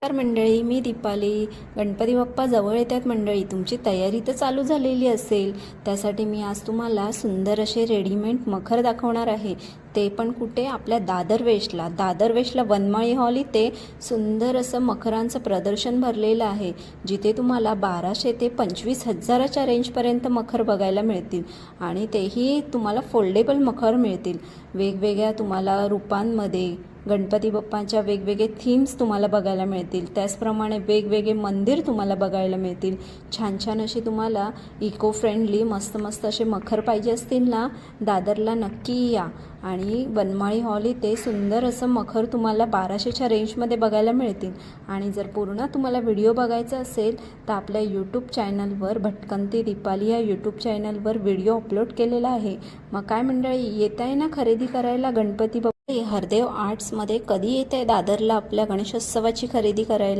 तर मंडळी, मी दीपाली. गणपती बाप्पा जवळ येतात मंडळी. तुमची तयारी तर चालू झालेली असेल. त्यासाठी मी आज तुम्हाला सुंदर असे रेडीमेड मखर दाखवणार आहे. ते पण कुठे? आपल्या दादर वेशला वनमाळी हॉल इथे सुंदर असं मखरांचं प्रदर्शन भरलेलं आहे, जिथे तुम्हाला 1200 ते 25,000च्या रेंजपर्यंत मखर बघायला मिळतील. आणि तेही तुम्हाला फोल्डेबल मखर मिळतील. वेगवेगळ्या तुम्हाला रूपांमध्ये गणपती बाप्पांच्या वेगवेगळे थीम्स तुम्हाला बघायला मिळतील. त्याचप्रमाणे वेगवेगळे मंदिर तुम्हाला बघायला मिळतील. छान छान असे तुम्हाला इको फ्रेंडली मस्त मस्त असे मखर पाहिजे असतील ना, दादरला नक्की या. आणि वनमाळी हॉल इथे सुंदर असं मखर तुम्हाला 1200च्या रेंजमध्ये बघायला मिळतील. आणि जर पूर्ण तुम्हाला व्हिडिओ बघायचा असेल तर आपल्या यूट्यूब चॅनलवर भटकंती दीपाली या यूट्यूब चॅनलवर व्हिडिओ अपलोड केलेला आहे. मग काय मंडळी, येत आहे ना खरेदी करायला गणपती बाप्पा? हरदेव आर्ट्समध्ये कधी येत आहे दादरला आपल्या गणेशोत्सवाची खरेदी करायला?